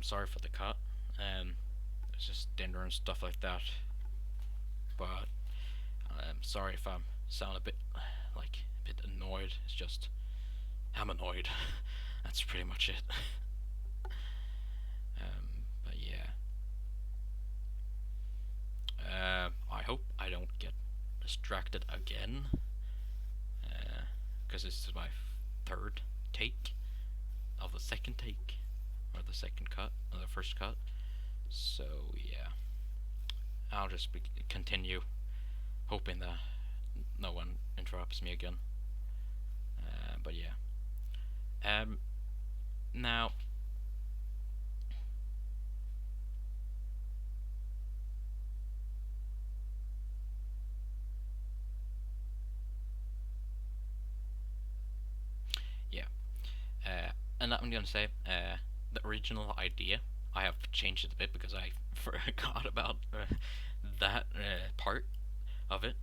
I'm sorry for the cut. It's just dinner and stuff like that. But I'm sorry if I sound a bit annoyed. It's just I'm annoyed. That's pretty much it. But yeah. I hope I don't get distracted again. Because this is my third take of the second take, or the second cut, or the first cut. So yeah, I'll just continue, hoping that no one interrupts me again. But yeah, now yeah, and I'm gonna say the original idea. I have changed it a bit because I forgot about that part of it.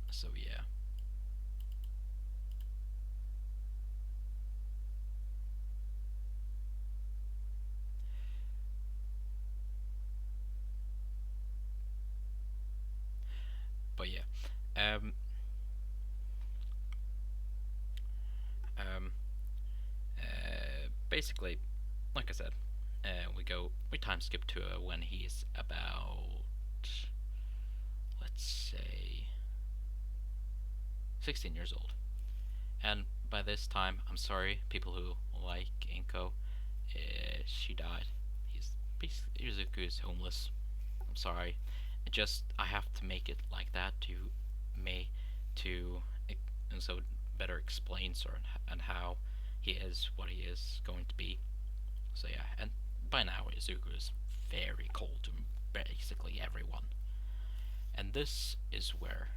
So yeah. But yeah. Um, um, Basically, like I said, we time skip to when he's about, let's say, 16 years old. And by this time, I'm sorry, people who like Inko, she died. He's basically Izuku is homeless. I'm sorry. I have to make it like that to may to and so better explain sort and how he is what he is going to be. So yeah, and by now Izuku is very cold to basically everyone. And this is where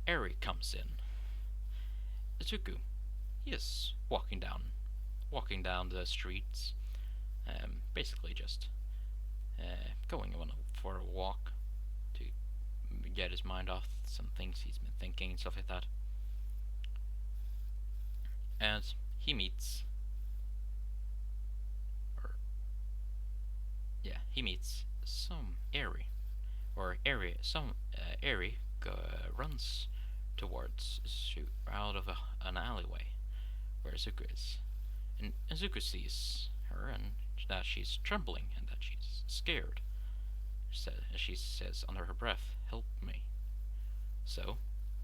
Eri comes in. Izuku, he is walking down the streets, basically just going on for a walk to get his mind off some things he's been thinking and stuff like that. And he meets, or yeah, he meets some Eri, or Eri, some Eri runs towards out of an alleyway where Izuku is, and Izuku sees her and that she's trembling and that she's scared. She says under her breath, "Help me." So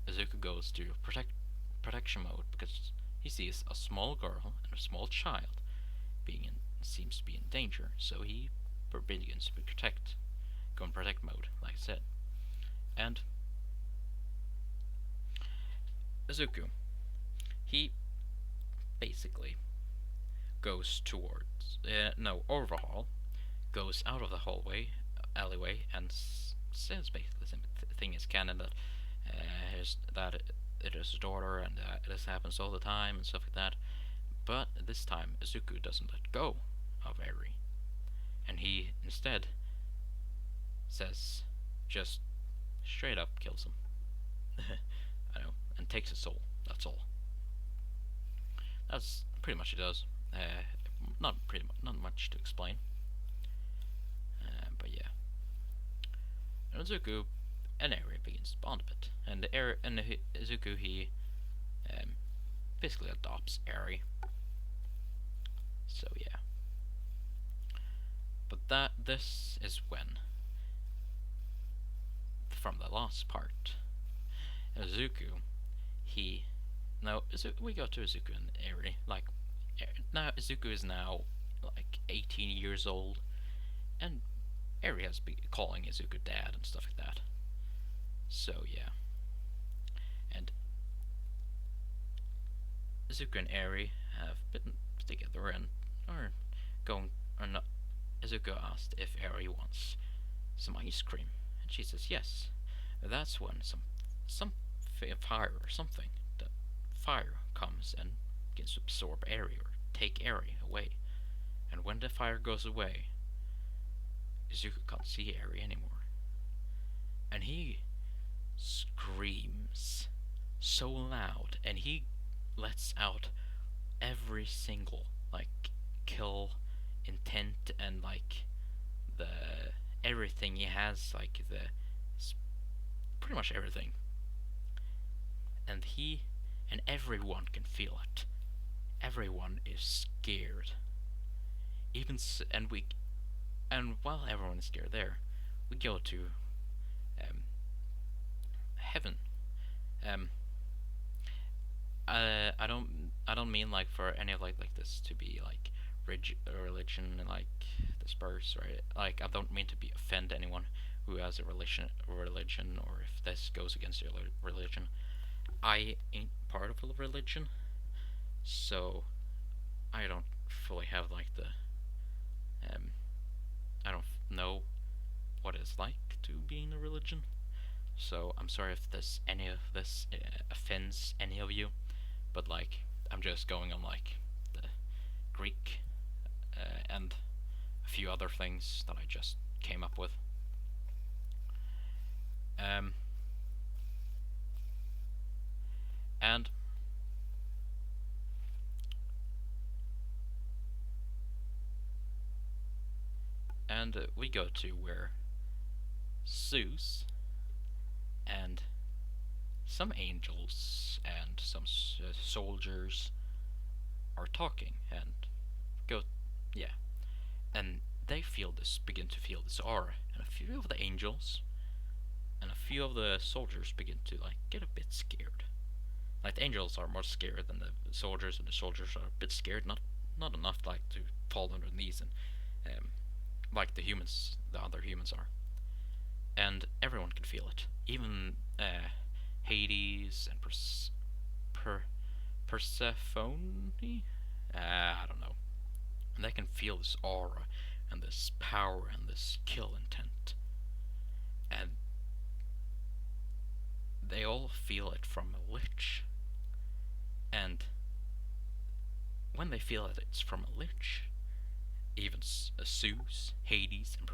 Izuku goes to protection mode because he sees a small girl and a small child seems to be in danger. So he begins to go in protect mode, like I said. And Izuku, he basically goes towards no overhaul, goes out of the alleyway, and says basically the same thing as canon that it is his daughter and this happens all the time and stuff like that. But this time Izuku doesn't let go of Eri, and he instead says, just straight up kills him. I know, and takes his soul. That's all. That's pretty much it does. Not much to explain. But yeah, and Izuku and Eri begins to bond a bit, and Izuku he um, basically adopts Eri. So yeah, but this is when, from the last part, Izuku he now we go to Izuku and Eri. Like now Izuku is now like 18 years old, and Eri has been calling Izuku dad and stuff like that. So yeah, and Izuku and Eri have been together and are going or not. Izuku asked if Eri wants some ice cream, and she says yes. That's when some fire or something, the fire comes and begins to absorb Eri or take Eri away. And when the fire goes away, Izuku can't see Eri anymore, and he screams so loud, and he lets out every single like kill intent and like the everything he has, like the pretty much everything, and he and everyone can feel it. Everyone is scared. And we and while everyone is scared there, we go to um, heaven. Um, I don't mean like for any of like this to be like religion and like disperse, right? Like I don't mean to be offend anyone who has a religion, or if this goes against your religion. I ain't part of a religion, so I don't fully have like the um I don't know what it's like to be in a religion. So I'm sorry if this any of this offends any of you, but like I'm just going on like the Greek and a few other things that I just came up with. Um, and we go to where Zeus and some angels and some soldiers are talking and go, yeah, and they begin to feel this aura, and a few of the angels and a few of the soldiers begin to like get a bit scared. Like the angels are more scared than the soldiers, and the soldiers are a bit scared, not enough like to fall on their knees and like the other humans are, and everyone can feel it. Even Hades and per- Persephone, I don't know, and they can feel this aura and this power and this kill intent, and they all feel it from a lich. And when they feel that it's from a lich, even Zeus, Hades, and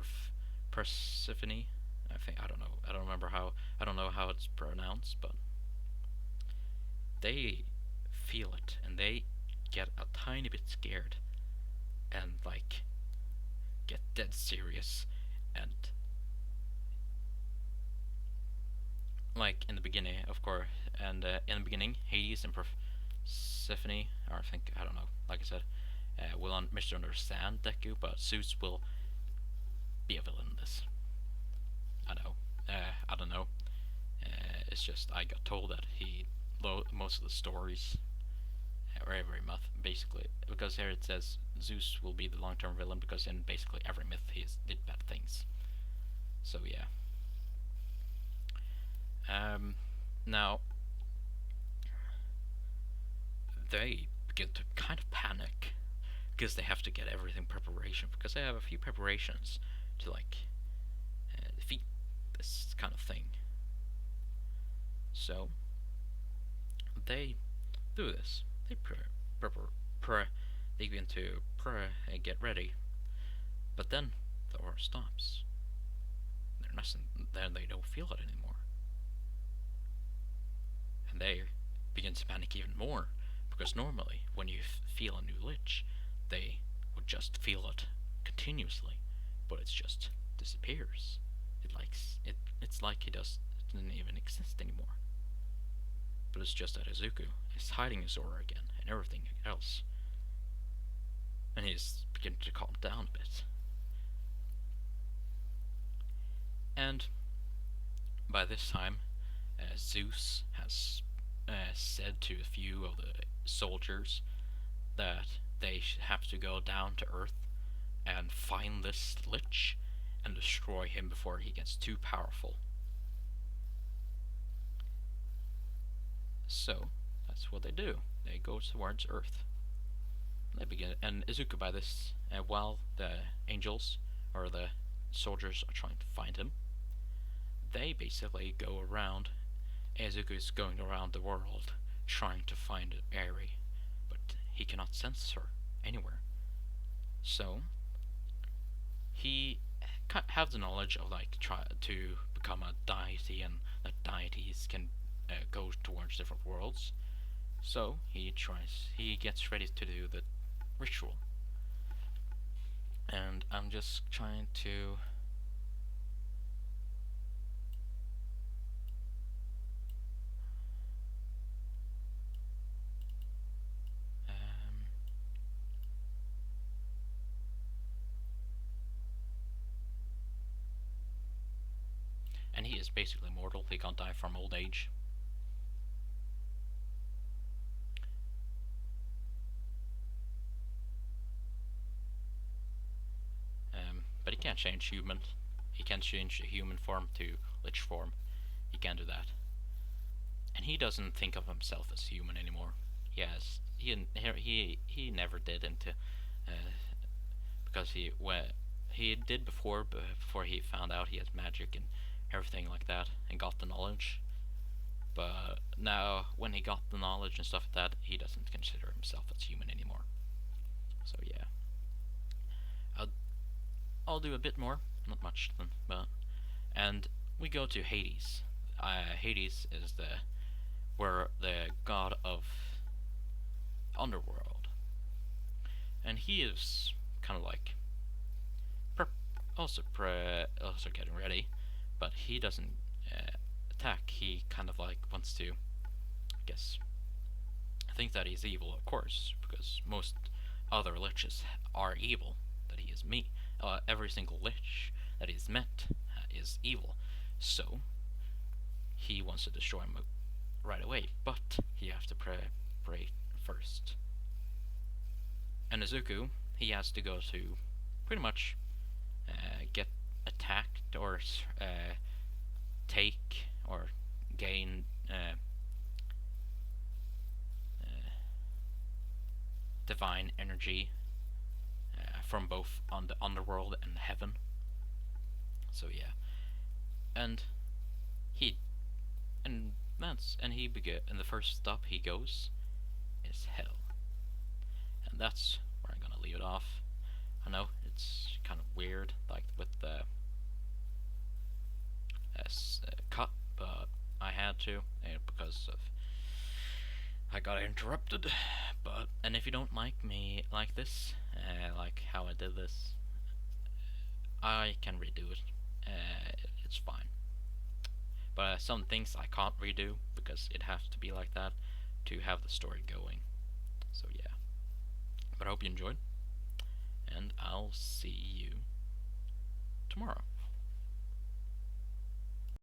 Persephone. I don't know. I don't remember how. I don't know how it's pronounced, but they feel it and they get a tiny bit scared and like get dead serious, and like in the beginning, of course, and in the beginning, Hades and Persephone, or I don't know. Like I said, will misunderstand Deku, but Zeus will be a villain in this. I know. I don't know. It's just I got told that most of the stories, or every myth, basically, because here it says Zeus will be the long-term villain because in basically every myth he did bad things. So yeah. Now they begin to kind of panic because they have to get everything preparation because they have a few preparations to like defeat this kind of thing. So they do this. They they begin to get ready, but then the aura stops. Then they don't feel it anymore, and they begin to panic even more because normally when you feel a new lich, they would just feel it continuously, but it just disappears. It's like it doesn't even exist anymore. But it's just that Izuku is hiding his aura again and everything else, and he's beginning to calm down a bit. And by this time, Zeus has said to a few of the soldiers that they have to go down to Earth and find this lich and destroy him before he gets too powerful. So that's what they do. They go towards Earth. They begin, and Izuku by this, while the angels or the soldiers are trying to find him, they basically go around. Izuku is going around the world trying to find Eri, but he cannot sense her anywhere. So he have the knowledge of like try to become a deity, and that deities can go towards different worlds. So he gets ready to do the ritual. And I'm just trying to. Um, and he is basically mortal. He can't die from old age. But he can't change human. He can't change human form to lich form. He can't do that. And he doesn't think of himself as human anymore. Yes, he never did into because he did before he found out he has magic and everything like that and got the knowledge. But now when he got the knowledge and stuff like that, he doesn't consider himself as human anymore. So yeah, I'll I'll do a bit more, not much, but and we go to Hades. Hades is the where the god of underworld, and he is kind of like also getting ready, but he doesn't attack. He kind of like wants to, I guess, think that he's evil, of course, because most other liches are evil. That he is me. Every single lich that he's met is evil. So he wants to destroy him right away, but he has to pray first. And Izuku, he has to go to pretty much get attacked or take or gain uh, divine energy from both on the underworld and heaven. So yeah, and he and he and the first stop he goes is hell, and that's where I'm gonna leave it off. I know it's kind of weird, like with the cut, but I had to because of I got interrupted. But and if you don't like me like this, like how I did this, I can redo it. It's fine. But some things I can't redo because it has to be like that to have the story going. So yeah. But I hope you enjoyed, and I'll see you tomorrow.